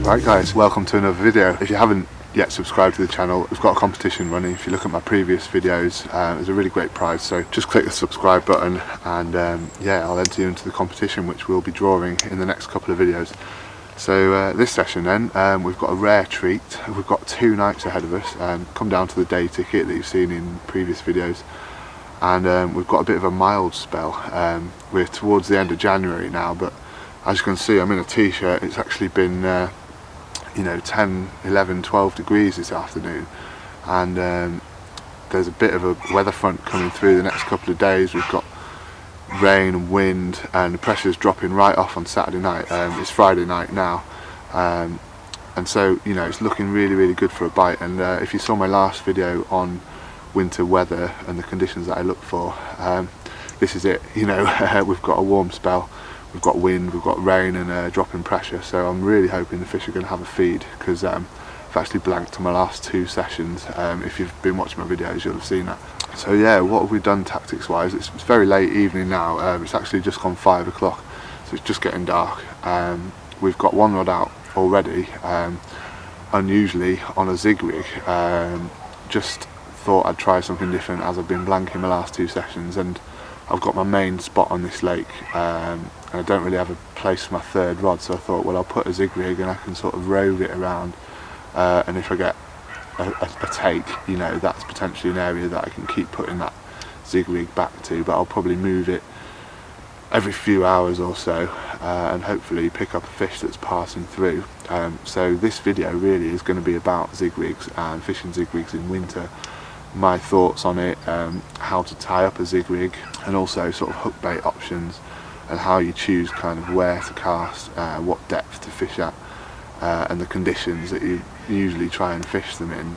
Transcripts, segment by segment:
Right guys, welcome to another video. If you haven't yet subscribed to the channel, we've got a competition running. If you look at my previous videos, there's a really great prize, so just click the subscribe button and yeah, I'll enter you into the competition, which we'll be drawing in the next couple of videos. So this session then, we've got a rare treat. We've got 2 nights ahead of us. Come down to the day ticket that you've seen in previous videos, and we've got a bit of a mild spell. We're towards the end of January now, but as you can see, I'm in a t-shirt. It's actually been you know, 10, 11, 12 degrees this afternoon, and there's a bit of a weather front coming through the next couple of days. We've got rain and wind, and the pressure's dropping right off on Saturday night. It's Friday night now, and so, you know, it's looking really good for a bite. And if you saw my last video on winter weather and the conditions that I look for, this is it. You know, we've got a warm spell, we've got wind, we've got rain, and a drop in pressure, so I'm really hoping the fish are going to have a feed, because I've actually blanked on my last 2 sessions. If you've been watching my videos, you'll have seen that. So yeah, what have we done tactics wise? It's very late evening now. It's actually just gone 5 o'clock, so it's just getting dark. We've got 1 rod out already, unusually on a Zig Rig. Just thought I'd try something different, as I've been blanking my last 2 sessions, and I've got my main spot on this lake, and I don't really have a place for my 3rd rod, so I thought, well, I'll put a Zig Rig and I can sort of rove it around, and if I get a take, you know, that's potentially an area that I can keep putting that Zig Rig back to, but I'll probably move it every few hours or so, and hopefully pick up a fish that's passing through. So this video really is going to be about Zig Rigs and fishing Zig Rigs in winter, my thoughts on it, how to tie up a Zig Rig, and also sort of hook bait options, and how you choose kind of where to cast, what depth to fish at, and the conditions that you usually try and fish them in.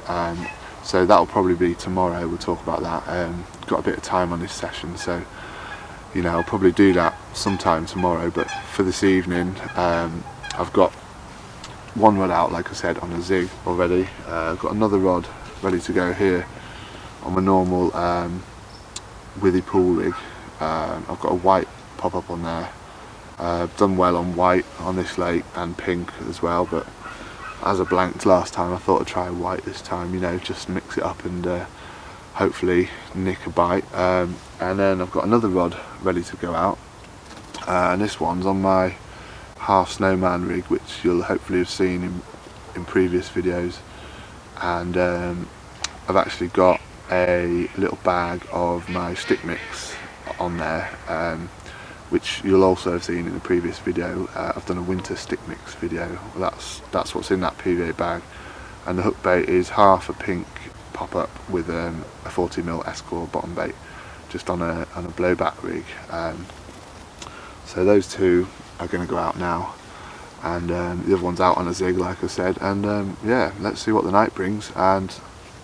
So that'll probably be tomorrow. We'll talk about that. Got a bit of time on this session, so you know, I'll probably do that sometime tomorrow, but for this evening, I've got 1 rod out, like I said, on a Zig already. I've got another rod ready to go here on my normal withy pool rig. I've got a white pop up on there. I've done well on white on this lake, and pink as well, but as I blanked last time, I thought I'd try white this time, you know, just mix it up and hopefully nick a bite. And then I've got another rod ready to go out, and this one's on my half snowman rig, which you'll hopefully have seen in previous videos. And I've actually got a little bag of my stick mix on there, which you'll also have seen in the previous video. I've done a winter stick mix video. That's what's in that PVA bag, and the hook bait is half a pink pop up with a 40mm Escort bottom bait, just on a blowback rig. So those 2 are going to go out now, and the other one's out on a Zig, like I said. And yeah, let's see what the night brings, and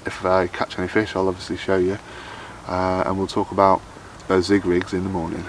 if I catch any fish, I'll obviously show you, and we'll talk about those Zig Rigs in the morning.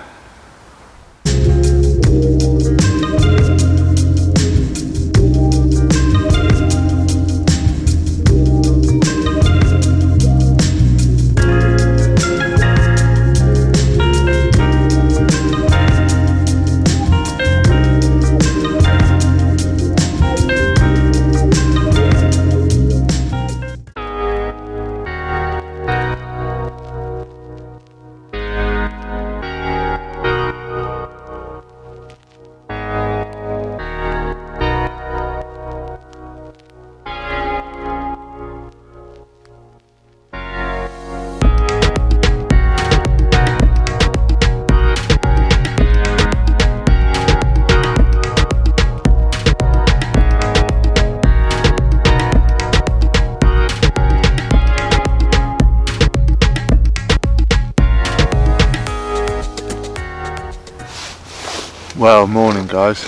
Well, morning guys.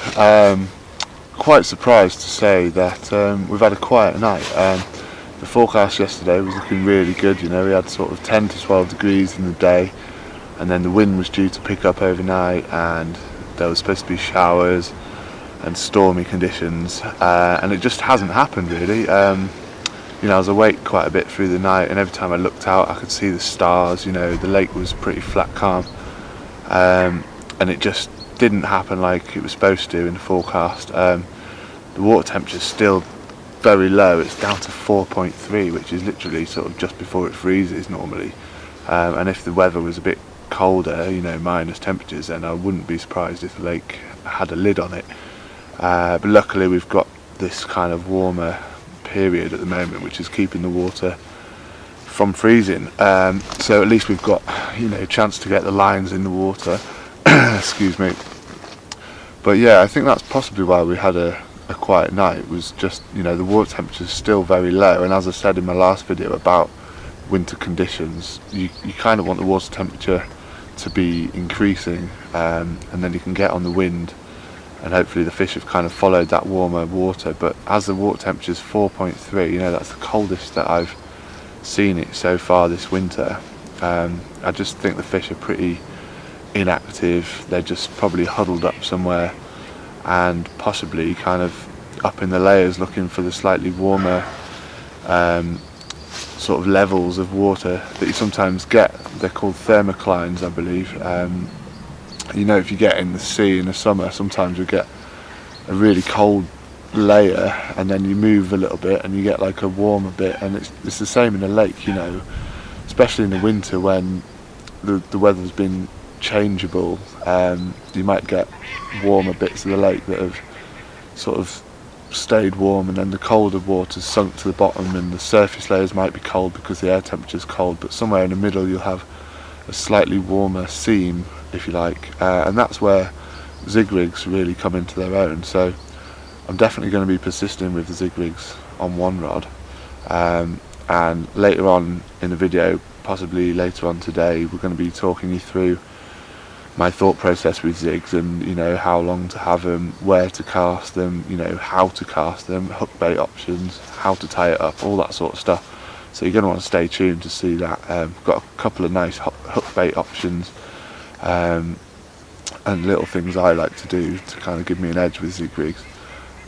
quite surprised to say that we've had a quiet night. The forecast yesterday was looking really good, you know, we had sort of 10 to 12 degrees in the day, and then the wind was due to pick up overnight, and there was supposed to be showers and stormy conditions, and it just hasn't happened really. You know, I was awake quite a bit through the night, and every time I looked out I could see the stars. You know, the lake was pretty flat calm, and it just didn't happen like it was supposed to in the forecast. The water temperature is still very low. It's down to 4.3, which is literally sort of just before it freezes normally, and if the weather was a bit colder, you know, minus temperatures, then I wouldn't be surprised if the lake had a lid on it, but luckily we've got this kind of warmer period at the moment which is keeping the water from freezing, so at least we've got, you know, a chance to get the lines in the water. Excuse me. But yeah, I think that's possibly why we had a quiet night. It was just, you know, the water temperature is still very low, and as I said in my last video about winter conditions, you kind of want the water temperature to be increasing, and then you can get on the wind, and hopefully the fish have kind of followed that warmer water. But as the water temperature is 4.3, you know, that's the coldest that I've seen it so far this winter. I just think the fish are pretty inactive. They're just probably huddled up somewhere and possibly kind of up in the layers looking for the slightly warmer sort of levels of water that you sometimes get. They're called thermoclines, I believe. You know, if you get in the sea in the summer, sometimes you get a really cold layer and then you move a little bit and you get like a warmer bit, and it's the same in the lake, you know, especially in the winter when the weather's been changeable. You might get warmer bits of the lake that have sort of stayed warm, and then the colder water's sunk to the bottom and the surface layers might be cold because the air temperature's cold, but somewhere in the middle you'll have a slightly warmer seam, if you like, and that's where Zig Rigs really come into their own. So I'm definitely going to be persisting with the Zig Rigs on one rod, and later on in the video, possibly later on today, we're going to be talking you through my thought process with zigs, and you know, how long to have them, where to cast them, you know, how to cast them, hook bait options, how to tie it up, all that sort of stuff. So you're going to want to stay tuned to see that. Got a couple of nice hook bait options, and little things I like to do to kind of give me an edge with Zig Rigs.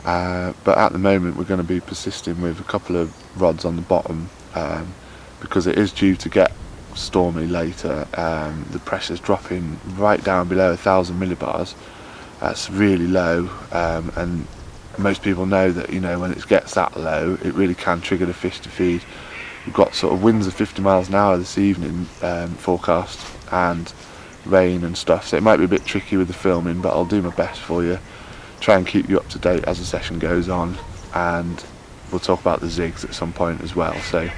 But at the moment we're going to be persisting with a couple of rods on the bottom, because it is due to get stormy later. The pressure's dropping right down below 1,000 millibars. That's really low, and most people know that, you know, when it gets that low it really can trigger the fish to feed. We've got sort of winds of 50 miles an hour this evening forecast, and rain and stuff, so it might be a bit tricky with the filming, but I'll do my best for you, try and keep you up to date as the session goes on, and we'll talk about the zigs at some point as well. So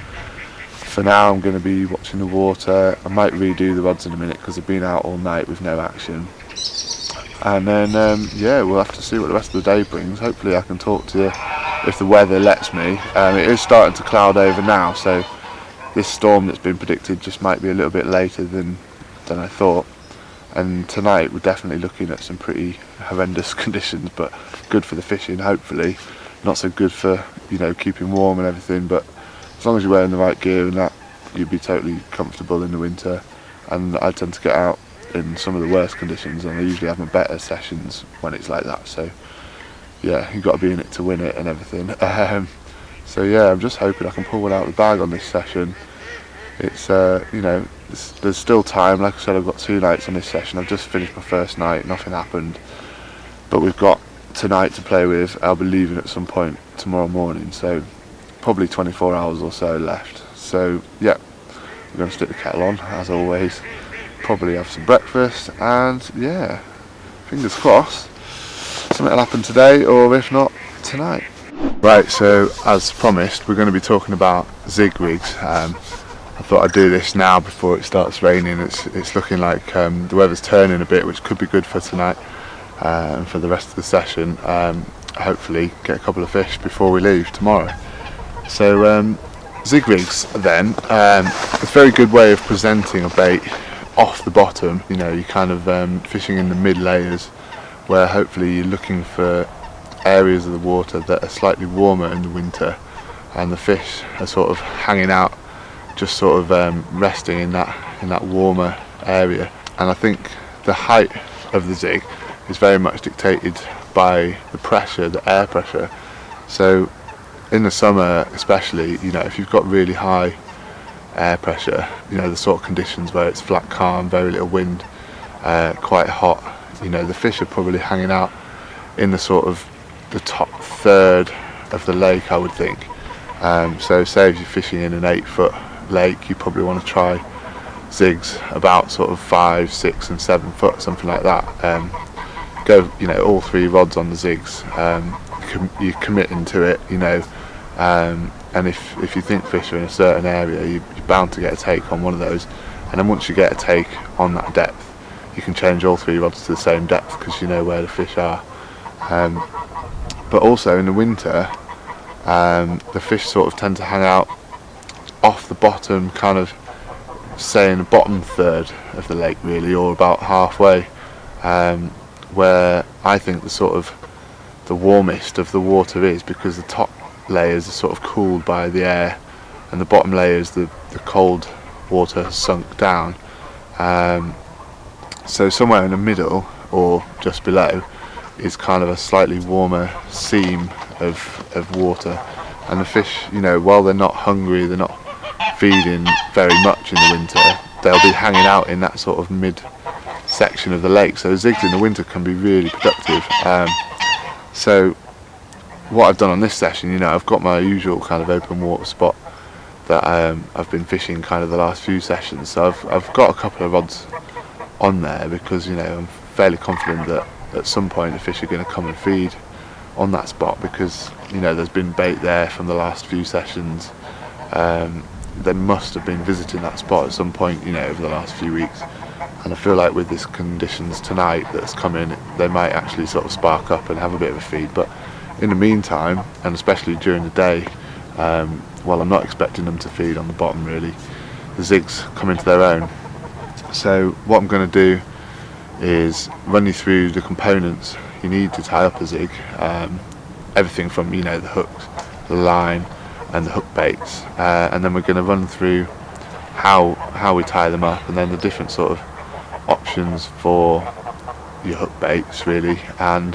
for now I'm going to be watching the water. I might redo the rods in a minute because they've been out all night with no action, and then yeah, we'll have to see what the rest of the day brings. Hopefully I can talk to you if the weather lets me. It is starting to cloud over now, so this storm that's been predicted just might be a little bit later than I thought, and tonight we're definitely looking at some pretty horrendous conditions, but good for the fishing, hopefully. Not so good for, you know, keeping warm and everything, but as long as you're wearing the right gear and that, you'd be totally comfortable in the winter. And I tend to get out in some of the worst conditions, and I usually have my better sessions when it's like that. So yeah, you've got to be in it to win it and everything. So yeah, I'm just hoping I can pull one out of the bag on this session. It's you know, there's still time. Like I said, I've got 2 nights on this session. I've just finished my first night, nothing happened, but we've got tonight to play with. I'll be leaving at some point tomorrow morning, so probably 24 hours or so left. So yeah, we're going to stick the kettle on as always, probably have some breakfast, and yeah, fingers crossed something will happen today, or if not, tonight. Right, so as promised, we're going to be talking about Zig Rigs. I thought I'd do this now before it starts raining. It's looking like the weather's turning a bit, which could be good for tonight and for the rest of the session. Hopefully get a couple of fish before we leave tomorrow. So Zig Rigs then, a very good way of presenting a bait off the bottom. You know, you're kind of fishing in the mid layers, where hopefully you're looking for areas of the water that are slightly warmer in the winter, and the fish are sort of hanging out, just sort of resting in that warmer area. And I think the height of the zig is very much dictated by the pressure, the air pressure. So in the summer especially, you know, if you've got really high air pressure, you know, the sort of conditions where it's flat calm, very little wind, quite hot, you know, the fish are probably hanging out in the sort of the top third of the lake, I would think. So say if you're fishing in an 8-foot lake, you probably want to try zigs about sort of 5, 6 and 7 foot, something like that. Go, you know, all 3 rods on the zigs. You're committing to it, you know, and if you think fish are in a certain area, you're bound to get a take on one of those. And then once you get a take on that depth, you can change all 3 rods to the same depth because you know where the fish are. But also in the winter, the fish sort of tend to hang out off the bottom, kind of say in the bottom third of the lake really, or about halfway, where I think the warmest of the water is, because the top layers are sort of cooled by the air and the bottom layers, the cold water has sunk down. So somewhere in the middle or just below is kind of a slightly warmer seam of water, and the fish, you know, while they're not hungry, they're not feeding very much in the winter, they'll be hanging out in that sort of mid section of the lake. So zigs in the winter can be really productive. So what I've done on this session, you know, I've got my usual kind of open water spot that I've been fishing kind of the last few sessions. So I've got a couple of rods on there because, you know, I'm fairly confident that at some point the fish are going to come and feed on that spot, because, you know, there's been bait there from the last few sessions. They must have been visiting that spot at some point, you know, over the last few weeks. And I feel like with this conditions tonight that's come in, they might actually sort of spark up and have a bit of a feed. But in the meantime, and especially during the day, while I'm not expecting them to feed on the bottom really, the zigs come into their own. So what I'm going to do is run you through the components you need to tie up a zig. Everything from, you know, the hooks, the line and the hook baits, and then we're going to run through how we tie them up, and then the different sort of options for your hook baits really, and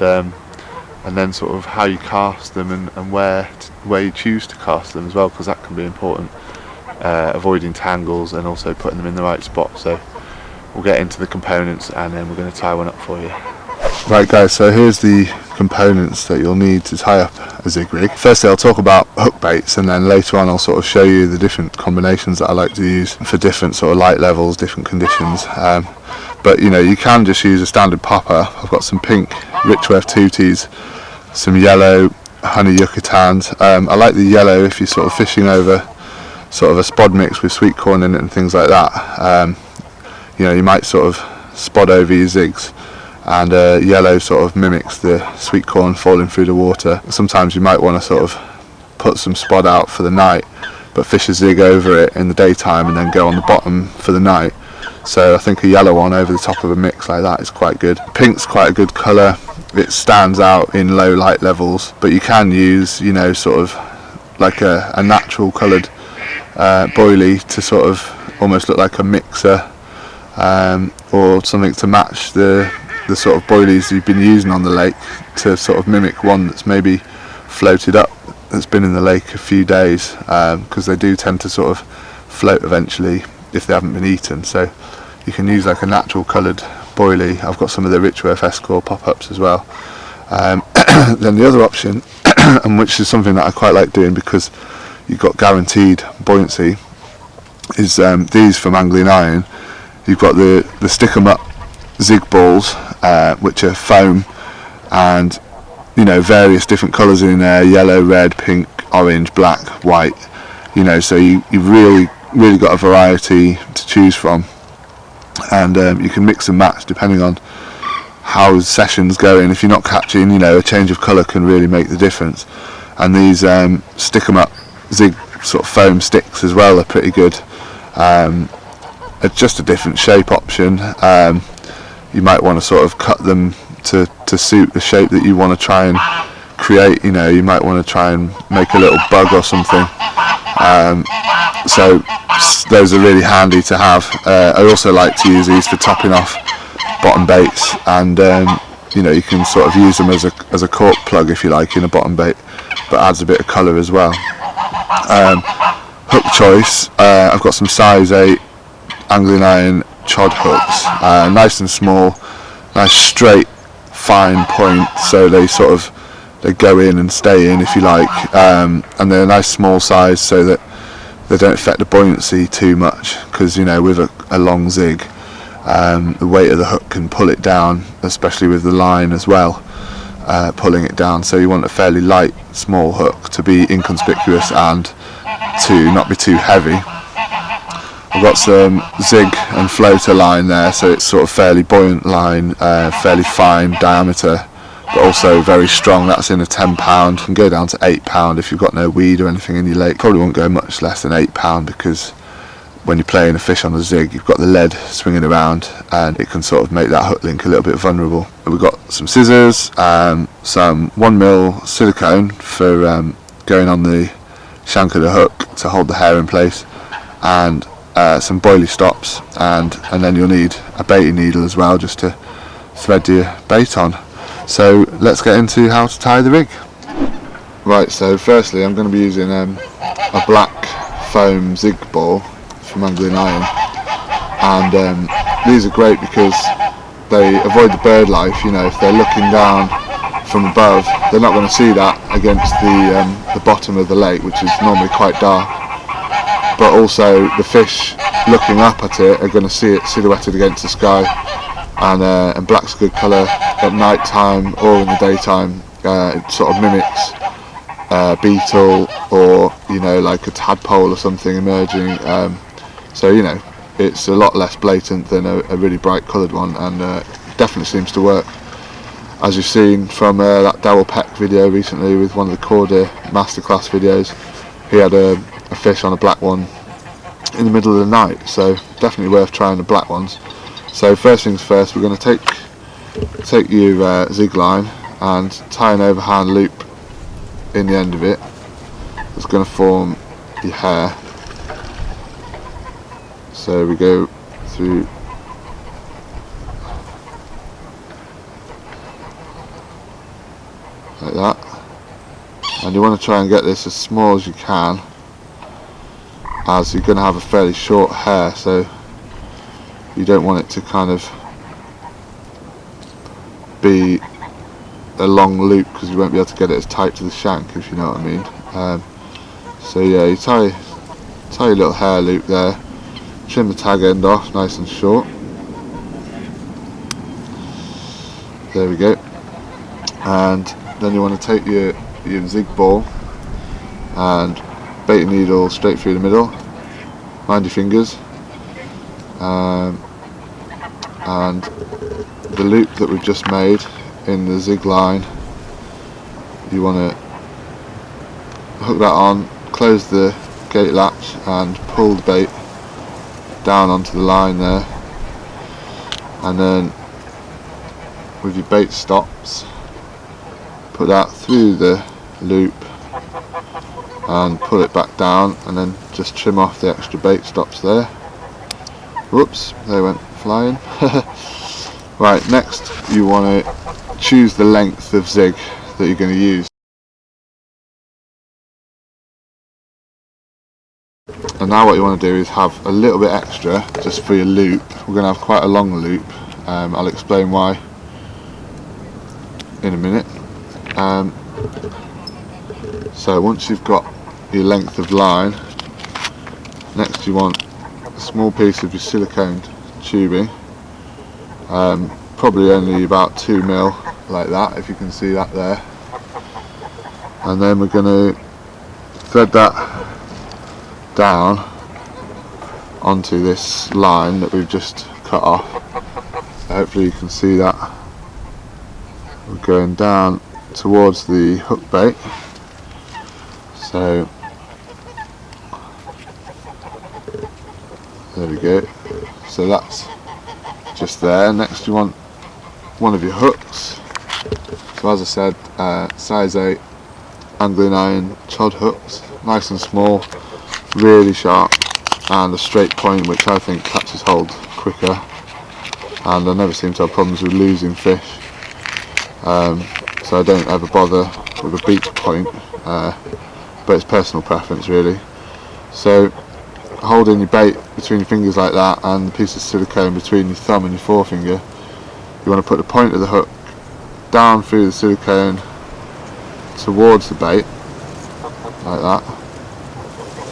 then sort of how you cast them and where you choose to cast them as well, because that can be important, avoiding tangles and also putting them in the right spot. So we'll get into the components and then we're going to tie one up for you. Right guys, so here's the components that you'll need to tie up a zig rig. Firstly I'll talk about hook baits, and then later on I'll sort of show you the different combinations that I like to use for different sort of light levels, different conditions. But you know, you can just use a standard popper. I've got some pink Richworth tooties, some yellow honey yucatans. I like the yellow if you're sort of fishing over sort of a spod mix with sweet corn in it and things like that. You know, you might sort of spod over your zigs, and yellow sort of mimics the sweet corn falling through the water. Sometimes you might want to sort of put some spod out for the night but fish a zig over it in the daytime and then go on the bottom for the night. So I think a yellow one over the top of a mix like that is quite good. Pink's quite a good colour. It stands out in low light levels, but you can use, you know, sort of like a natural coloured boilie to sort of almost look like a mixer, or something to match the sort of boilies you've been using on the lake, to sort of mimic one that's maybe floated up, that's been in the lake a few days, because they do tend to sort of float eventually if they haven't been eaten. So you can use like a natural coloured boilie. I've got some of the Richworth S-Core pop-ups as well. Then the other option, and which is something that I quite like doing because you've got guaranteed buoyancy, is these from Angling Iron. You've got the stick 'em up zig balls, which are foam, and you know, various different colours in there: yellow, red, pink, orange, black, white. You know, so you've really got a variety to choose from, and you can mix and match depending on how the session's going. If you're not catching, you know, a change of colour can really make the difference. And these stick 'em up zig sort of foam sticks as well are pretty good. It's just a different shape option. You might want to sort of cut them to suit the shape that you want to try and create, you know, you might want to try and make a little bug or something. So those are really handy to have. I also like to use these for topping off bottom baits, and you know, you can sort of use them as a cork plug if you like in a bottom bait, but adds a bit of colour as well. Hook choice, I've got some size 8 angling iron chod hooks, nice and small, nice straight fine point, so they go in and stay in if you like, and they're a nice small size so that they don't affect the buoyancy too much, because you know, with a long zig, the weight of the hook can pull it down, especially with the line as well, pulling it down. So you want a fairly light small hook to be inconspicuous and to not be too heavy. I've got some zig and floater line there, so it's sort of fairly buoyant line, fairly fine diameter, but also very strong. That's in a 10 pound, can go down to 8 pound if you've got no weed or anything in your lake. Probably won't go much less than 8 pound, because when you're playing a fish on a zig, you've got the lead swinging around and it can sort of make that hook link a little bit vulnerable. We've got some scissors, some 1mm silicone for going on the shank of the hook to hold the hair in place, and some boilie stops, and then you'll need a baiting needle as well, just to thread your bait on. So let's get into how to tie the rig. Right, so firstly I'm going to be using a black foam zig ball from Angling Iron, and these are great because they avoid the bird life. You know, if they're looking down from above, they're not going to see that against the bottom of the lake, which is normally quite dark, but also the fish looking up at it are going to see it silhouetted against the sky, and black's a good colour at night time or in the daytime. It sort of mimics beetle, or you know, like a tadpole or something emerging, so you know, it's a lot less blatant than a really bright coloured one, and definitely seems to work. As you've seen from that Dowell Peck video recently with one of the Corder masterclass videos, he had a fish on a black one in the middle of the night, so definitely worth trying the black ones. So first things first, we're going to take your zig line and tie an overhand loop in the end of it. It's going to form your hair. So we go through like that, and you want to try and get this as small as you can, as you're going to have a fairly short hair, so you don't want it to kind of be a long loop, because you won't be able to get it as tight to the shank, if you know what I mean. So yeah, you tie your little hair loop there, trim the tag end off nice and short. There we go. And then you want to take your zig ball and bait your needle straight through the middle, mind your fingers, and the loop that we've just made in the zig line, you want to hook that on, close the gate latch and pull the bait down onto the line there, and then with your bait stops, put that through the loop and pull it back down, and then just trim off the extra bait stops there. Whoops, they went flying. Right, next you want to choose the length of zig that you're going to use. And now what you want to do is have a little bit extra just for your loop. We're going to have quite a long loop. I'll explain why in a minute. So once you've got your length of line, next you want a small piece of your silicone tubing, probably only about 2mm, like that, if you can see that there. And then we're going to thread that down onto this line that we've just cut off. Hopefully you can see that. We're going down towards the hook bait. So there we go. So that's just there. Next you want one of your hooks. So as I said, size 8 angling iron chod hooks, nice and small, really sharp, and a straight point which I think catches hold quicker, and I never seem to have problems with losing fish, so I don't ever bother with a beach point, but it's personal preference really. So holding your bait between your fingers like that and the piece of silicone between your thumb and your forefinger, you want to put the point of the hook down through the silicone towards the bait like that,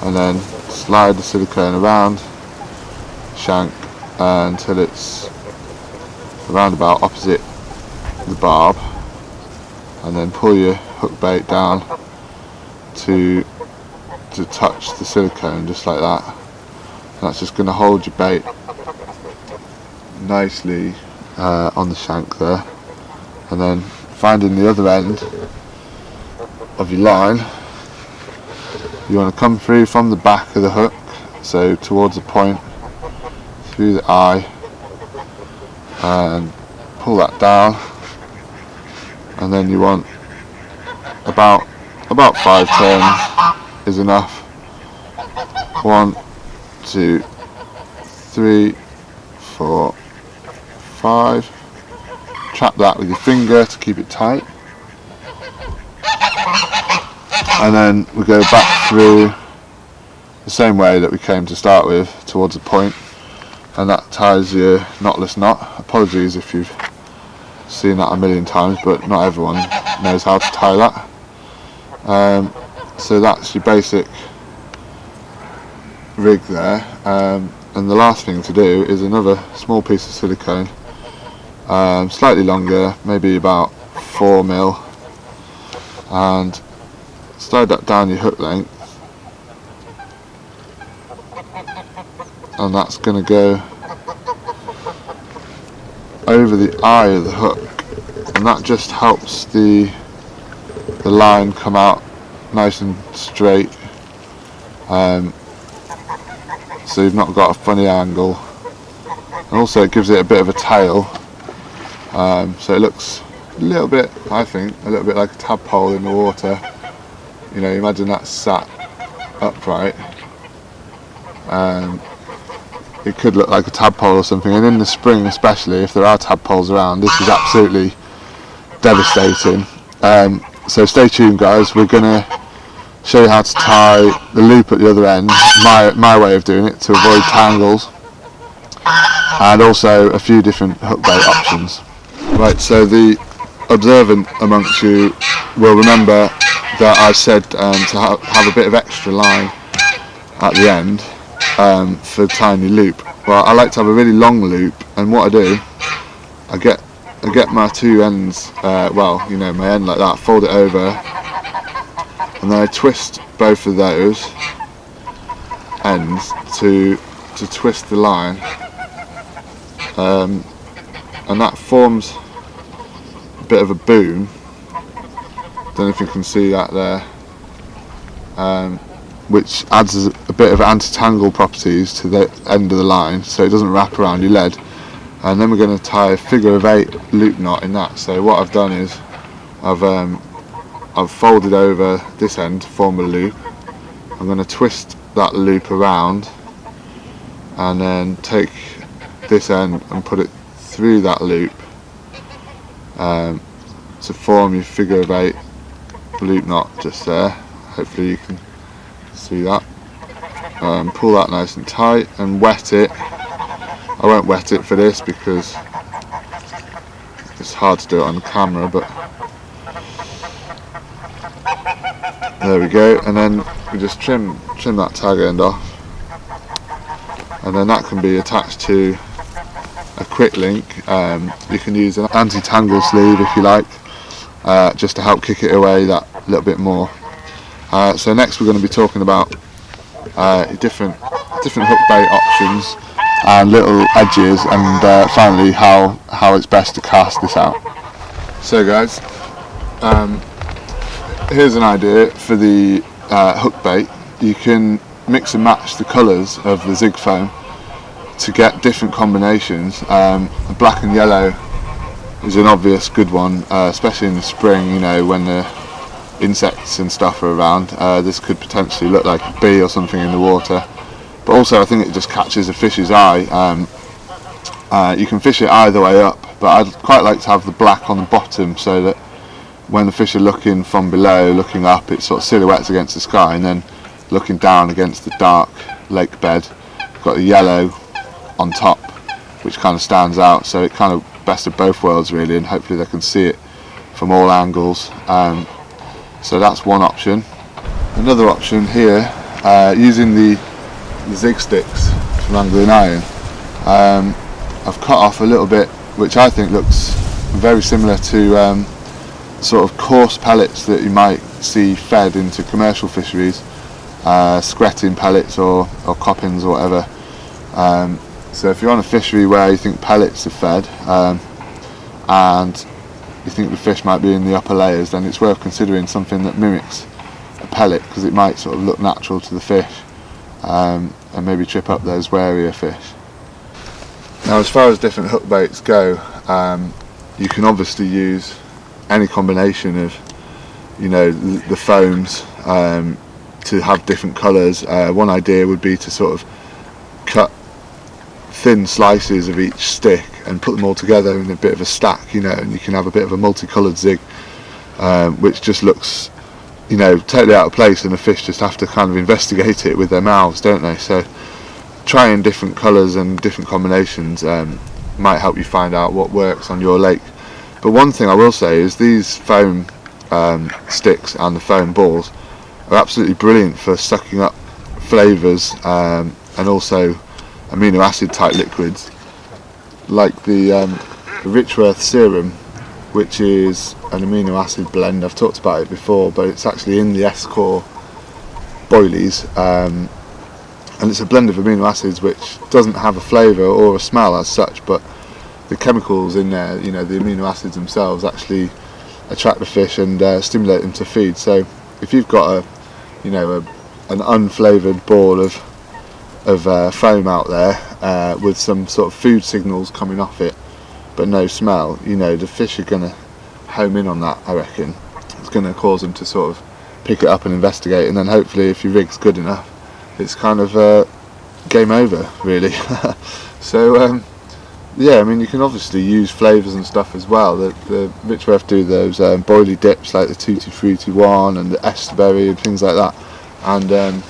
and then slide the silicone around shank until it's around about opposite the barb, and then pull your hook bait down to touch the silicone just like that. And that's just going to hold your bait nicely on the shank there, and then finding the other end of your line, you want to come through from the back of the hook, so towards the point, through the eye, and pull that down, and then you want about 5 turns is enough. 1, 2, 3, 4, 5. Trap that with your finger to keep it tight, and then we go back through the same way that we came to start with, towards the point, and that ties your knotless knot. Apologies if you've seen that a million times, but not everyone knows how to tie that. So that's your basic rig there, and the last thing to do is another small piece of silicone, slightly longer, maybe about 4mm, and slide that down your hook length, and that's going to go over the eye of the hook, and that just helps the line come out nice and straight, so you've not got a funny angle, and also it gives it a bit of a tail, so it looks a little bit, I think, a little bit like a tadpole in the water. You know, imagine that sat upright, it could look like a tadpole or something, and in the spring especially, if there are tadpoles around, this is absolutely devastating. So stay tuned guys, we're going to show you how to tie the loop at the other end, my way of doing it to avoid tangles, and also a few different hook bait options. Right, so the observant amongst you will remember that I said to have a bit of extra line at the end for tying your loop. Well, I like to have a really long loop, and what I do, I get my two ends, well, you know, my end like that, fold it over, and then I twist both of those ends to twist the line, and that forms a bit of a boom. Don't know if you can see that there, which adds a bit of anti-tangle properties to the end of the line, so it doesn't wrap around your lead. And then we're going to tie a figure of 8 loop knot in that. So what I've done is I've folded over this end to form a loop. I'm going to twist that loop around and then take this end and put it through that loop to form your figure of 8 loop knot just there. Hopefully you can see that. Pull that nice and tight and wet it. I won't wet it for this because it's hard to do it on the camera, but there we go. And then we just trim that tag end off, and then that can be attached to a quick link. You can use an anti-tangle sleeve if you like, just to help kick it away that little bit more. So next we're going to be talking about different hook bait options and little edges, and finally how it's best to cast this out. So guys, here's an idea for the hook bait. You can mix and match the colours of the zig foam to get different combinations. Black and yellow is an obvious good one, especially in the spring, you know, when the insects and stuff are around. This could potentially look like a bee or something in the water, but also I think it just catches a fish's eye. You can fish it either way up, but I'd quite like to have the black on the bottom so that when the fish are looking from below, looking up, it sort of silhouettes against the sky, and then looking down against the dark lake bed, got the yellow on top, which kind of stands out, so it kind of best of both worlds really, and hopefully they can see it from all angles. So that's one option. Another option here, using the zig sticks from angling iron, I've cut off a little bit which I think looks very similar to sort of coarse pellets that you might see fed into commercial fisheries, skretting pellets or coppins or whatever. So if you're on a fishery where you think pellets are fed and you think the fish might be in the upper layers, then it's worth considering something that mimics a pellet, because it might sort of look natural to the fish and maybe trip up those warier fish. Now, as far as different hook baits go, you can obviously use any combination of, you know, the foams to have different colours. One idea would be to sort of cut thin slices of each stick and put them all together in a bit of a stack, you know, and you can have a bit of a multicoloured zig, which just looks, you know, totally out of place, and the fish just have to kind of investigate it with their mouths, don't they? So trying different colours and different combinations might help you find out what works on your lake. But one thing I will say is these foam sticks and the foam balls are absolutely brilliant for sucking up flavours and also amino acid type liquids, like the Richworth serum, which is an amino acid blend. I've talked about it before, but it's actually in the S-Core boilies, and it's a blend of amino acids which doesn't have a flavour or a smell as such, but the chemicals in there, you know, the amino acids themselves actually attract the fish and stimulate them to feed. So if you've got an unflavoured ball of foam out there with some sort of food signals coming off it but no smell, you know, the fish are going to home in on that, I reckon. It's going to cause them to sort of pick it up and investigate, and then hopefully if your rig's good enough, it's kind of game over really. So yeah, I mean, you can obviously use flavours and stuff as well. The Richworth do those boilie dips like the Tutti Frutti one and the Esterberry and things like that, and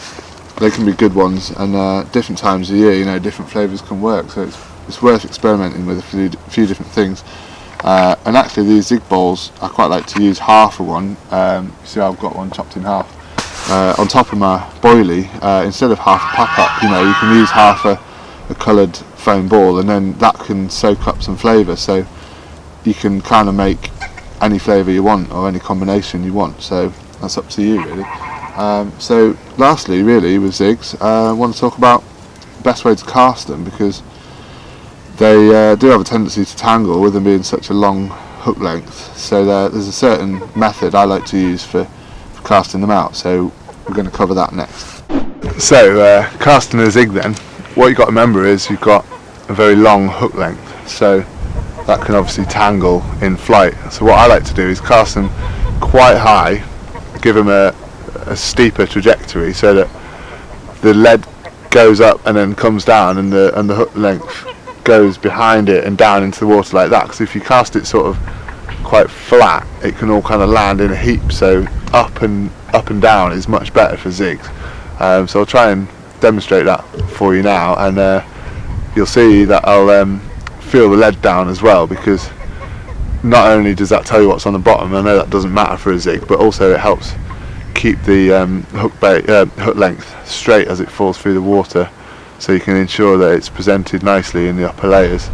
they can be good ones, and different times of the year, you know, different flavours can work, so it's worth experimenting with a few different things. And actually these zig balls, I quite like to use half of one. See, I've got one chopped in half on top of my boilie. Instead of half a pop-up, you know, you can use half a coloured foam ball, and then that can soak up some flavour, so you can kind of make any flavour you want or any combination you want, so that's up to you really. So lastly really with zigs, I want to talk about the best way to cast them, because they do have a tendency to tangle with them being such a long hook length, so there's a certain method I like to use for casting them out, so we're going to cover that next. So casting a zig then, what you've got to remember is you've got a very long hook length, so that can obviously tangle in flight. So what I like to do is cast them quite high, give them a steeper trajectory so that the lead goes up and then comes down, and the hook length goes behind it and down into the water like that, because if you cast it sort of quite flat, it can all kind of land in a heap, so up and down is much better for zigs. So I'll try and demonstrate that for you now, and you'll see that I'll feel the lead down as well, because not only does that tell you what's on the bottom, I know that doesn't matter for a zig, but also it helps keep the hook length straight as it falls through the water, so you can ensure that it's presented nicely in the upper layers.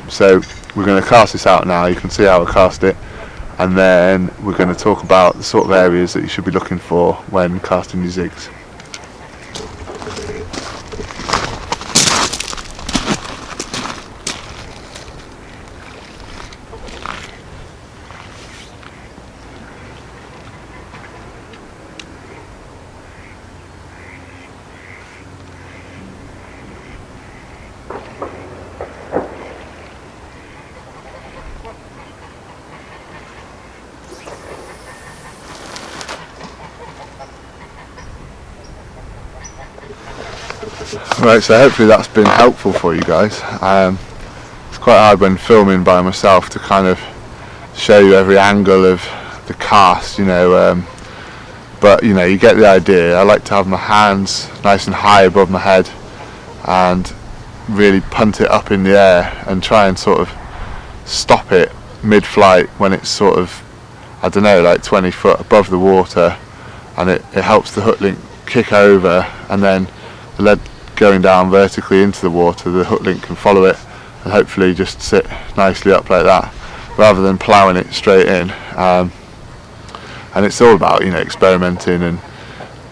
So we're going to cast this out now. You can see how I cast it, and then we're going to talk about the sort of areas that you should be looking for when casting your zigs. Right, so hopefully that's been helpful for you guys. It's quite hard when filming by myself to kind of show you every angle of the cast, you know, but you know, you get the idea. I like to have my hands nice and high above my head and really punt it up in the air and try and sort of stop it mid-flight when it's sort of, I don't know, like 20 foot above the water, and it helps the hook link kick over, and then the lead going down vertically into the water, the hook link can follow it and hopefully just sit nicely up like that rather than ploughing it straight in. And it's all about, you know, experimenting, and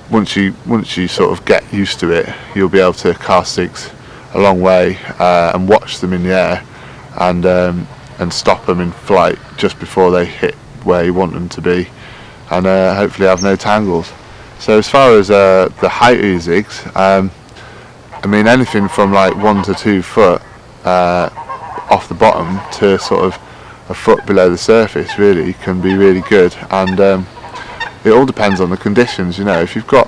once you sort of get used to it, you'll be able to cast zigs a long way and watch them in the air and stop them in flight just before they hit where you want them to be, and hopefully have no tangles. So as far as the height of your zigs, I mean, anything from like 1 to 2 foot off the bottom to sort of a foot below the surface really can be really good, and it all depends on the conditions. You know, if you've got,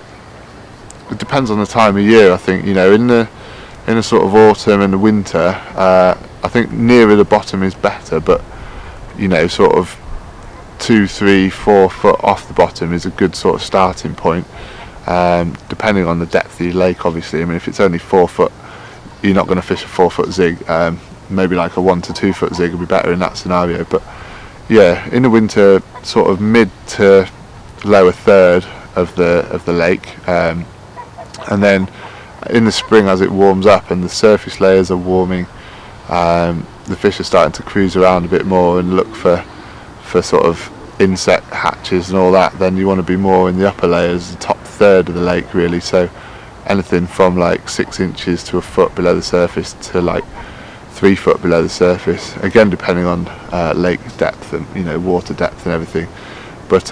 it depends on the time of year. I think, you know, in the sort of autumn and the winter, I think nearer the bottom is better, but you know, sort of 2, 3, 4 foot off the bottom is a good sort of starting point, depending on the depth of your lake, obviously. I mean, if it's only 4 foot, you're not going to fish a 4 foot zig. Maybe like a 1 to 2 foot zig would be better in that scenario. But yeah, in the winter, sort of mid to lower third of the lake, and then in the spring, as it warms up and the surface layers are warming, the fish are starting to cruise around a bit more and look for sort of insect hatches and all that. Then you want to be more in the upper layers, the top third of the lake really. So anything from like 6 inches to a foot below the surface to like 3 foot below the surface, again depending on lake depth and, you know, water depth and everything. But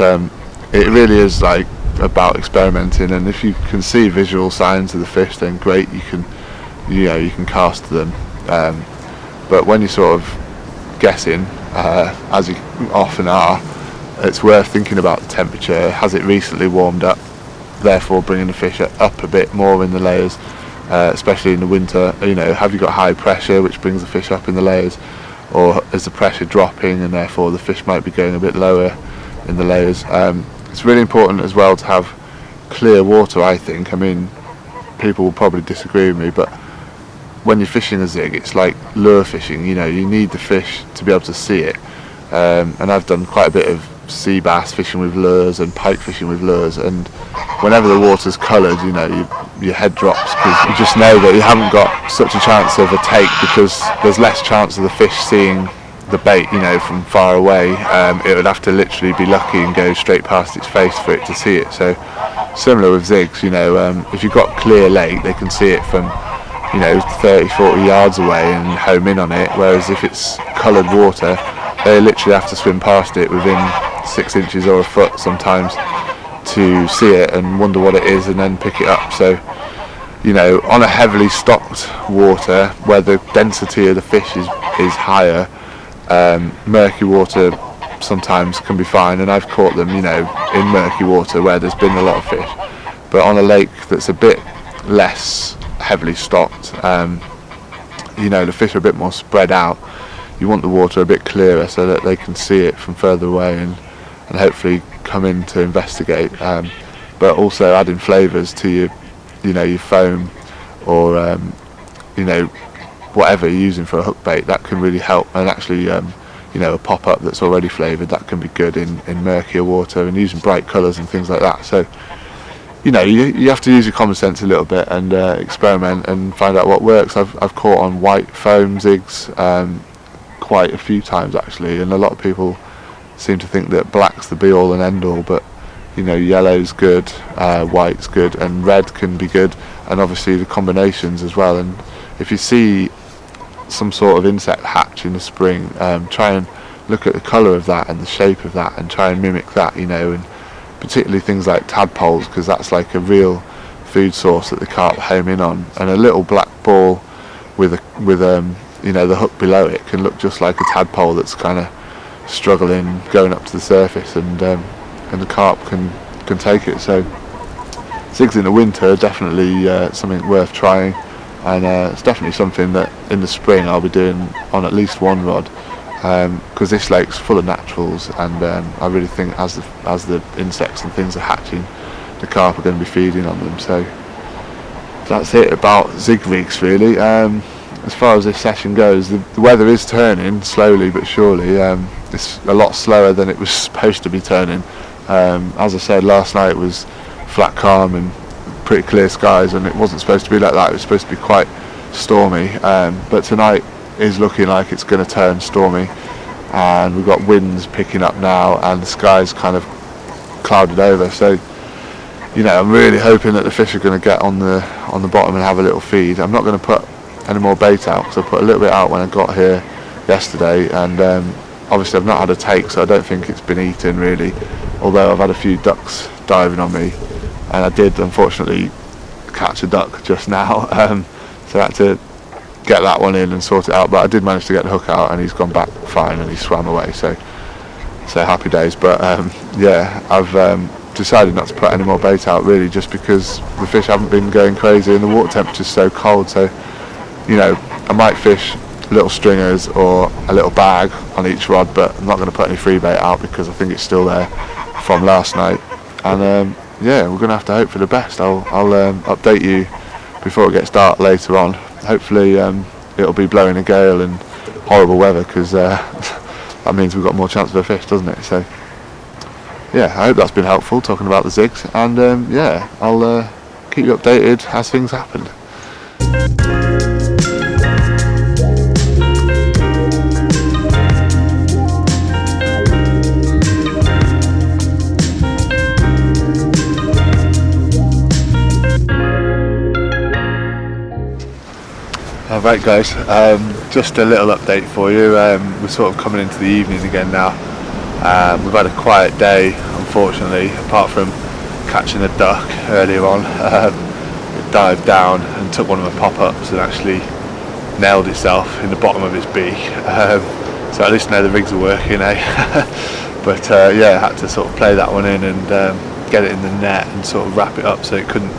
it really is like about experimenting, and if you can see visual signs of the fish, then great, you can cast them. But when you're sort of guessing, as you often are, it's worth thinking about the temperature. Has it recently warmed up? Therefore bringing the fish up a bit more in the layers, especially in the winter. You know, have you got high pressure which brings the fish up in the layers, or is the pressure dropping and therefore the fish might be going a bit lower in the layers? It's really important as well to have clear water, I think. I mean, people will probably disagree with me, but when you're fishing a zig, it's like lure fishing. You know, you need the fish to be able to see it, and I've done quite a bit of sea bass fishing with lures and pike fishing with lures, and whenever the water's coloured, you know, your head drops, because you just know that you haven't got such a chance of a take, because there's less chance of the fish seeing the bait, you know, from far away. It would have to literally be lucky and go straight past its face for it to see it. So similar with zigs, you know, if you've got clear lake, they can see it from, you know, 30-40 yards away and home in on it, whereas if it's coloured water, they literally have to swim past it within 6 inches or a foot sometimes to see it and wonder what it is and then pick it up. So, you know, on a heavily stocked water where the density of the fish is higher, murky water sometimes can be fine, and I've caught them, you know, in murky water where there's been a lot of fish. But on a lake that's a bit less heavily stocked, you know, the fish are a bit more spread out. You want the water a bit clearer so that they can see it from further away and hopefully come in to investigate. But also adding flavours to your foam, or you know, whatever you're using for a hook bait, that can really help. And actually, you know, a pop-up that's already flavoured, that can be good in murkier water, and using bright colours and things like that. So, you know, you have to use your common sense a little bit and experiment and find out what works. I've caught on white foam zigs quite a few times actually, and a lot of people seem to think that black's the be all and end all, but you know, yellow's good, white's good, and red can be good, and obviously the combinations as well. And if you see some sort of insect hatch in the spring, try and look at the colour of that and the shape of that and try and mimic that, you know, and particularly things like tadpoles, because that's like a real food source that the carp home in on. And a little black ball with you know, the hook below it can look just like a tadpole that's kind of struggling going up to the surface, and the carp can take it. So zigs in the winter are definitely something worth trying, and it's definitely something that in the spring I'll be doing on at least one rod, because this lake's full of naturals, and I really think as the insects and things are hatching, the carp are going to be feeding on them. So that's it about Zig Rigs really. As far as this session goes, the weather is turning slowly but surely. It's a lot slower than it was supposed to be turning. As I said, last night was flat calm and pretty clear skies, and it wasn't supposed to be like that. It was supposed to be quite stormy, but tonight is looking like it's going to turn stormy, and we've got winds picking up now, and the sky's kind of clouded over. So, you know, I'm really hoping that the fish are going to get on the bottom and have a little feed. I'm not going to put any more bait out, because I put a little bit out when I got here yesterday, and obviously I've not had a take, so I don't think it's been eaten really, although I've had a few ducks diving on me, and I did unfortunately catch a duck just now, so I had to get that one in and sort it out, but I did manage to get the hook out, and he's gone back fine and he swam away, so happy days. But yeah, I've decided not to put any more bait out really, just because the fish haven't been going crazy and the water temperature's so cold. So, you know, I might fish little stringers or a little bag on each rod, but I'm not going to put any free bait out because I think it's still there from last night. And yeah, we're going to have to hope for the best. I'll update you before it gets dark later on. Hopefully it'll be blowing a gale and horrible weather, because that means we've got more chance of a fish, doesn't it? So yeah, I hope that's been helpful talking about the zigs, and yeah, I'll keep you updated as things happen. Alright guys, just a little update for you. We're sort of coming into the evening again now. We've had a quiet day, unfortunately, apart from catching a duck earlier on. It dived down and took one of my pop-ups and actually nailed itself in the bottom of its beak. So at least now the rigs are working, eh? But yeah, I had to sort of play that one in and get it in the net and sort of wrap it up so it couldn't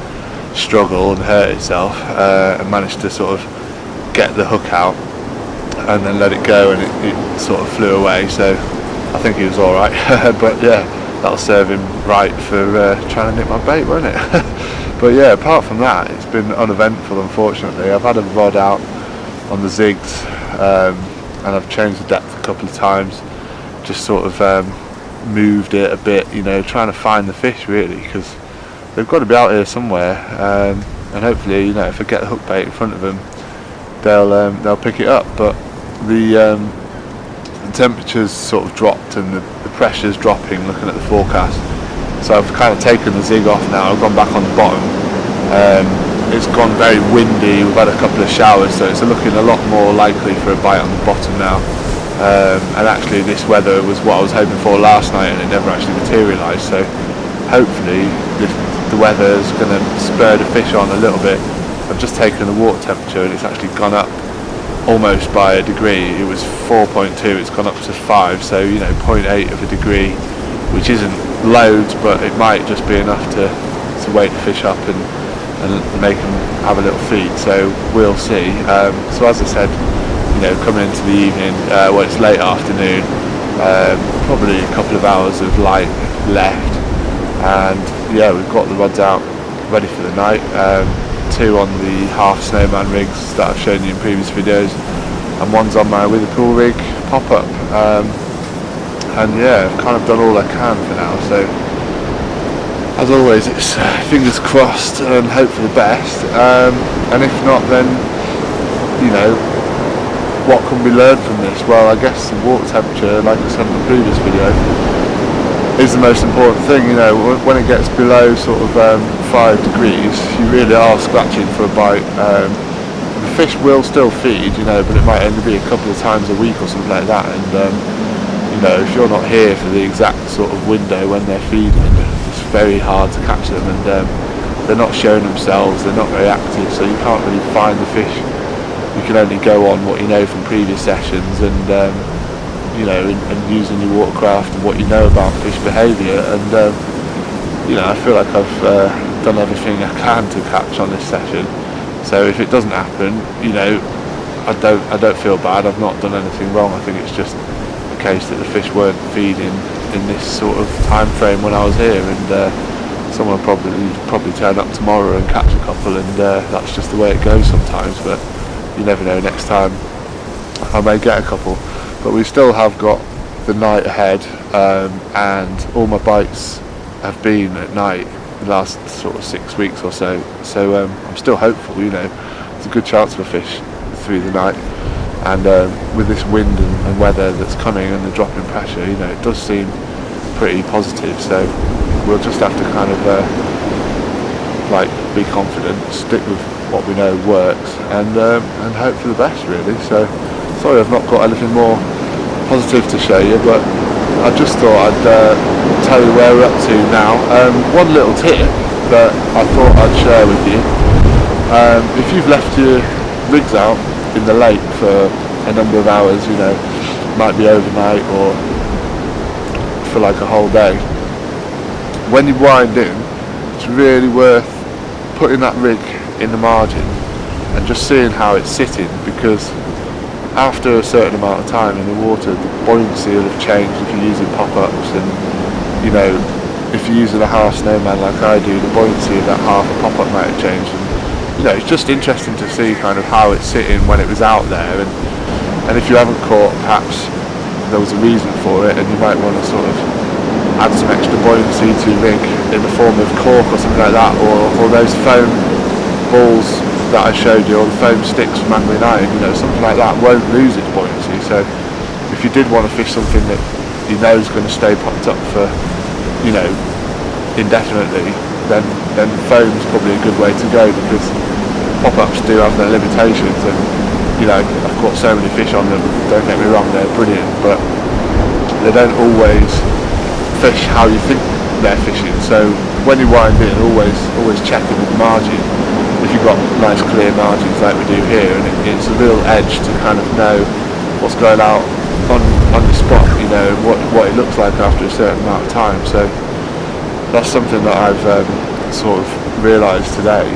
struggle and hurt itself, and managed to sort of get the hook out and then let it go, and it sort of flew away. So I think he was alright. But yeah, that'll serve him right for trying to nip my bait, won't it? But yeah, apart from that, it's been uneventful, unfortunately. I've had a rod out on the zigs, and I've changed the depth a couple of times, just sort of moved it a bit, you know, trying to find the fish really, because they've got to be out here somewhere, and hopefully, you know, if I get the hook bait in front of them, they'll pick it up. But the temperature's sort of dropped and the pressure's dropping, looking at the forecast. So I've kind of taken the zig off now. I've gone back on the bottom. It's gone very windy. We've had a couple of showers, so it's looking a lot more likely for a bite on the bottom now. And actually this weather was what I was hoping for last night, and it never actually materialised. So hopefully the weather is going to spur the fish on a little bit. I've just taken the water temperature and it's actually gone up almost by a degree. It was 4.2, it's gone up to 5, so you know, 0.8 of a degree, which isn't loads, but it might just be enough to wake the fish up and make them have a little feed. So we'll see. So as I said, you know, coming into the evening, well, it's late afternoon, probably a couple of hours of light left, and yeah, we've got the rods out ready for the night. 2 on the half snowman rigs that I've shown you in previous videos, and one's on my with a pool rig pop-up, and yeah, I've kind of done all I can for now. So as always, it's fingers crossed and hope for the best, and if not, then you know, what can we learn from this? Well, I guess the water temperature, like I said in the previous video, is the most important thing. You know, when it gets below sort of 5 degrees, you really are scratching for a bite. The fish will still feed, you know, but it might only be a couple of times a week or something like that, and you know, if you're not here for the exact sort of window when they're feeding, it's very hard to catch them, and they're not showing themselves, they're not very active, so you can't really find the fish. You can only go on what you know from previous sessions, and you know, and using your watercraft and what you know about fish behaviour. And you know, I feel like I've done everything I can to catch on this session. So if it doesn't happen, you know, I don't feel bad. I've not done anything wrong. I think it's just a case that the fish weren't feeding in this sort of time frame when I was here, and someone will probably turn up tomorrow and catch a couple, and that's just the way it goes sometimes. But you never know, next time I may get a couple. But we still have got the night ahead, and all my bites have been at night the last sort of 6 weeks or so. So I'm still hopeful, you know. There's a good chance of a fish through the night, and with this wind and weather that's coming and the drop in pressure, you know, it does seem pretty positive. So we'll just have to kind of like be confident, stick with what we know works, and hope for the best, really. So sorry I've not got anything more positive to show you, but I just thought I'd tell you where we're up to now. One little tip that I thought I'd share with you: if you've left your rigs out in the lake for a number of hours, you know, might be overnight or for like a whole day, when you wind in, it's really worth putting that rig in the margin and just seeing how it's sitting, because after a certain amount of time in the water, the buoyancy will have changed if you're using pop-ups, and you know, if you're using a half snowman like I do, the buoyancy of that half a pop-up might have changed. And you know, it's just interesting to see kind of how it's sitting when it was out there, and if you haven't caught, perhaps there was a reason for it, and you might want to sort of add some extra buoyancy to rig in the form of cork or something like that, or those foam balls that I showed you, or the foam sticks from Angling Iron. You know, something like that won't lose its buoyancy. So if you did want to fish something that you know is going to stay popped up for, you know, indefinitely, then foam's probably a good way to go, because pop-ups do have their limitations, and you know, I've caught so many fish on them, don't get me wrong, they're brilliant, but they don't always fish how you think they're fishing. So when you wind in, always check it with the margin, if you've got nice clear margins like we do here, and it's a real edge to kind of know what's going out on the spot, you know, what it looks like after a certain amount of time. So that's something that I've sort of realised today.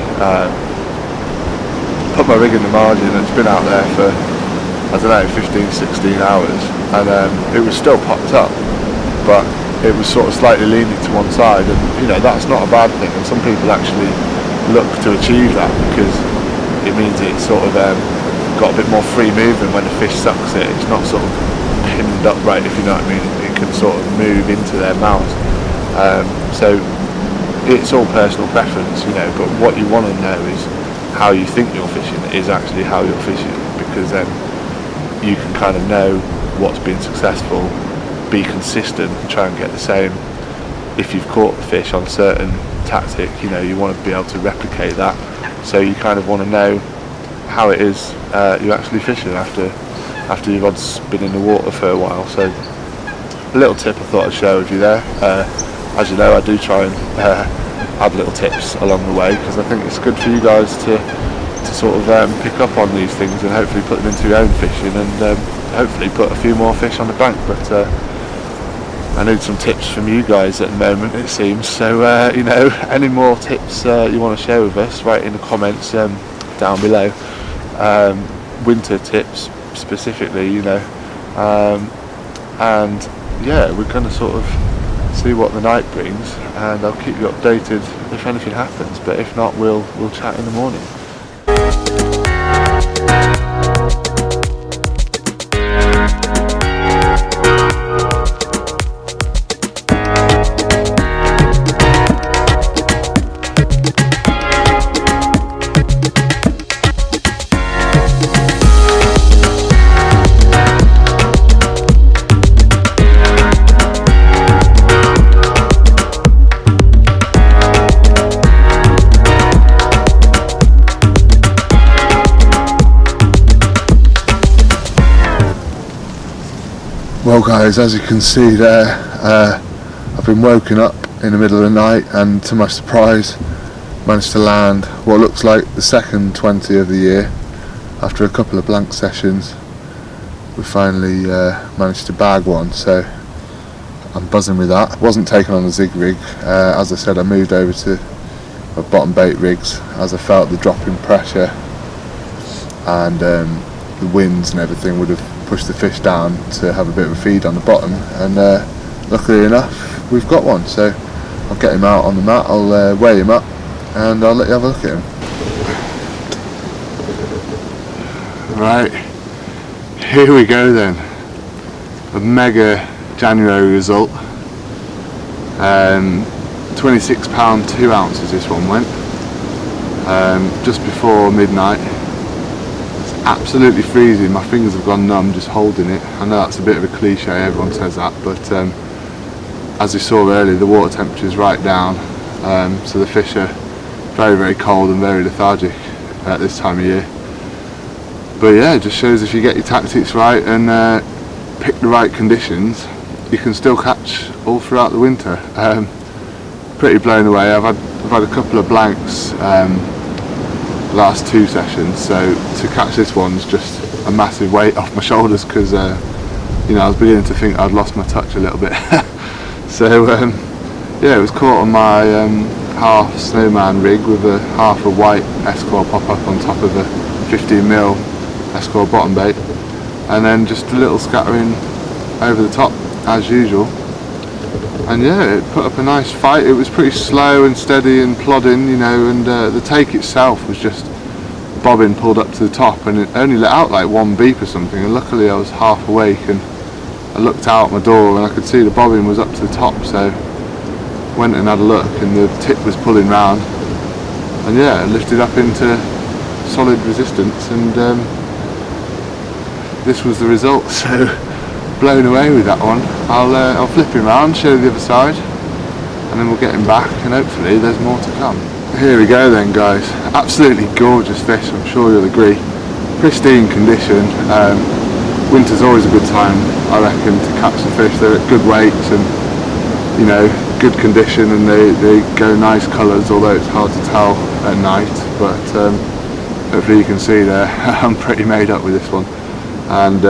Put my rig in the margin, and it's been out there for, I don't know, 15-16 hours, and it was still popped up, but it was sort of slightly leaning to one side, and you know, that's not a bad thing, and some people actually look to achieve that, because it means it's sort of got a bit more free movement when the fish sucks it. It's not sort of pinned upright, if you know what I mean. It can sort of move into their mouth. So it's all personal preference, you know, but what you want to know is how you think you're fishing is actually how you're fishing, because then you can kind of know what's been successful, be consistent, and try and get the same. If you've caught the fish on a certain tactic, you know, you want to be able to replicate that, so you kind of want to know how it is you're actually fishing after your rod's been in the water for a while. So a little tip I thought I'd share with you there. As you know, I do try and add little tips along the way, because I think it's good for you guys to sort of pick up on these things and hopefully put them into your own fishing, and hopefully put a few more fish on the bank. But I need some tips from you guys at the moment, it seems. So you know, any more tips you want to share with us, write in the comments down below. Winter tips specifically, you know, and yeah, we're going to sort of see what the night brings, and I'll keep you updated if anything happens, but if not, we'll chat in the morning. Well guys, as you can see there, I've been woken up in the middle of the night, and to my surprise managed to land what looks like the second 20 of the year. After a couple of blank sessions, we finally managed to bag one, so I'm buzzing with that. Wasn't taken on the Zig Rig. As I said, I moved over to of bottom bait rigs as I felt the drop in pressure and the winds and everything would have pushed the fish down to have a bit of a feed on the bottom, and luckily enough we've got one. So I'll get him out on the mat, I'll weigh him up and I'll let you have a look at him. Right, here we go then. A mega January result. 26 pound 2 ounces this one went, just before midnight. It's absolutely freezing, my fingers have gone numb just holding it. I know that's a bit of a cliche, everyone says that, but as you saw earlier, the water temperature is right down, so the fish are very, very cold and very lethargic at this time of year. But yeah, it just shows if you get your tactics right and pick the right conditions, you can still catch all throughout the winter. Pretty blown away. I've had a couple of blanks last 2 sessions, so to catch this one's just a massive weight off my shoulders, because you know, I was beginning to think I'd lost my touch a little bit. So yeah, it was caught on my half snowman rig with a half a white Esquire pop up on top of a 15mm Esquire bottom bait, and then just a little scattering over the top as usual. And yeah, it put up a nice fight. It was pretty slow and steady and plodding, you know, and the take itself was just bobbing pulled up to the top, and it only let out like 1 beep or something, and luckily I was half awake and I looked out my door and I could see the bobbing was up to the top, so went and had a look, and the tip was pulling round, and yeah, it lifted up into solid resistance, and this was the result. So blown away with that one. I'll flip him around, show you the other side, and then we'll get him back, and hopefully there's more to come. Here we go then, guys. Absolutely gorgeous fish, I'm sure you'll agree. Pristine condition. Winter's always a good time, I reckon, to catch the fish. They're at good weights and, you know, good condition, and they go nice colours, although it's hard to tell at night. But hopefully you can see there, I'm pretty made up with this one. And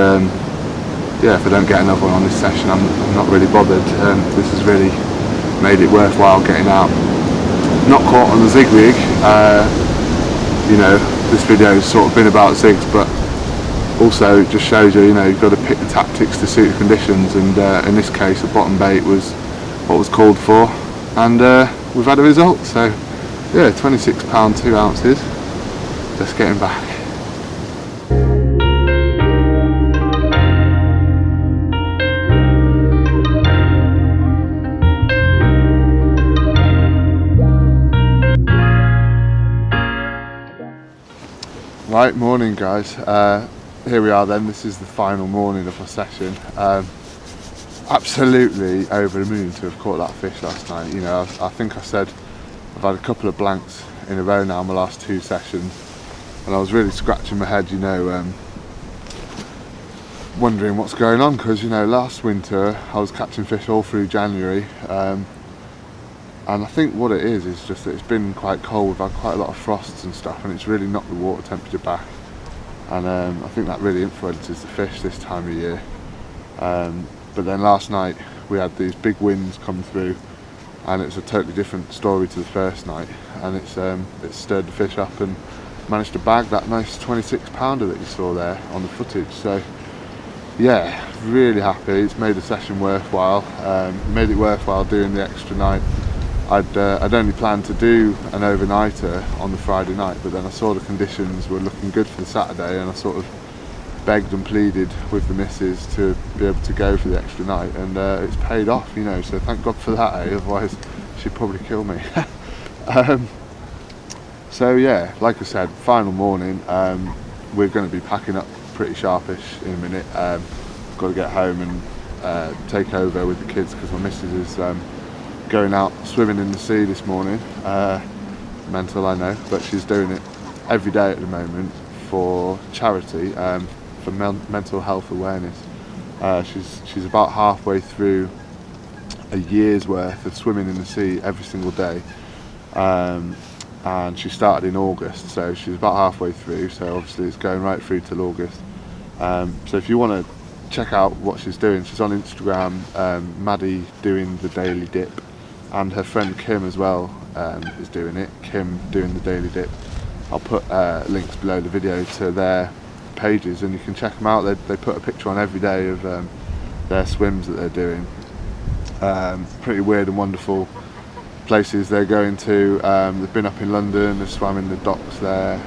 yeah, if I don't get another one on this session, I'm not really bothered. This has really made it worthwhile getting out. Not caught on the Zig Rig. You know, this video has sort of been about zigs, but also it just shows you, you know, you've got to pick the tactics to suit the conditions, and in this case a bottom bait was what was called for, and we've had a result. So yeah, 26 pound 2 ounces. Let's get him back. Right, morning guys. Here we are then, this is the final morning of our session. Absolutely over the moon to have caught that fish last night. You know, I think I said I've had a couple of blanks in a row now in my last 2 sessions, and I was really scratching my head, you know, wondering what's going on, because, you know, last winter I was catching fish all through January, and I think what it is just that it's been quite cold. We've had quite a lot of frosts and stuff, and it's really knocked the water temperature back, and I think that really influences the fish this time of year. But then last night we had these big winds come through, and it's a totally different story to the first night, and it stirred the fish up and managed to bag that nice 26 pounder that you saw there on the footage. So yeah, really happy. It's made the session worthwhile. Made it worthwhile doing the extra night. I'd only planned to do an overnighter on the Friday night, but then I saw the conditions were looking good for the Saturday, and I sort of begged and pleaded with the missus to be able to go for the extra night, and it's paid off, you know, so thank God for that, otherwise she'd probably kill me. So yeah, like I said, final morning. We're going to be packing up pretty sharpish in a minute. Got to get home and take over with the kids, because my missus is going out swimming in the sea this morning. Mental, I know, but she's doing it every day at the moment for charity, for mental health awareness. She's about halfway through a year's worth of swimming in the sea every single day, and she started in August, so she's about halfway through, so obviously it's going right through till August. So if you want to check out what she's doing, she's on Instagram, Maddie Doing the Daily Dip, and her friend Kim as well, is doing it, Kim doing the daily dip. I'll put links below the video to their pages, and you can check them out. They put a picture on every day of their swims that they're doing. Pretty weird and wonderful places they're going to. They've been up in London, they've swam in the docks there,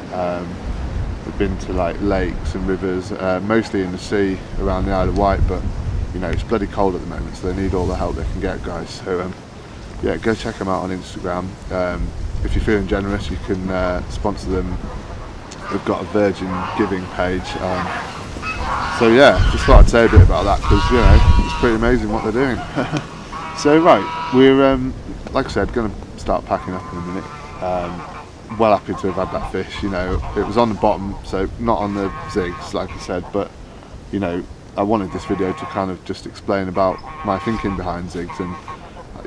they've been to like lakes and rivers, mostly in the sea around the Isle of Wight, but you know, it's bloody cold at the moment, so they need all the help they can get, guys. So yeah, go check them out on Instagram. If you're feeling generous, you can sponsor them. They've got a Virgin giving page. So yeah, just thought I'd say a bit about that, because you know, it's pretty amazing what they're doing. So right, we're like I said, going to start packing up in a minute. Well happy to have had that fish. You know, it was on the bottom, so not on the zigs, like I said, but you know, I wanted this video to kind of just explain about my thinking behind zigs, and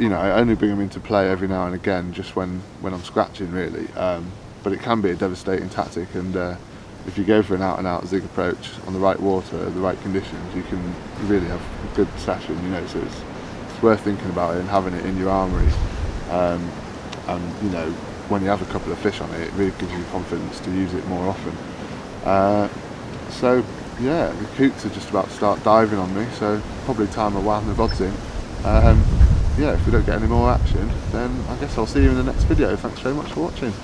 you know, I only bring them into play every now and again, just when I'm scratching, really. But it can be a devastating tactic, and if you go for an out-and-out zig approach on the right water, the right conditions, you can really have a good session. You know, so it's worth thinking about it and having it in your armoury. And you know, when you have a couple of fish on it, it really gives you confidence to use it more often. So yeah, the coots are just about to start diving on me, so probably time I wound the rods in. Yeah, if we don't get any more action, then I guess I'll see you in the next video. Thanks very much for watching.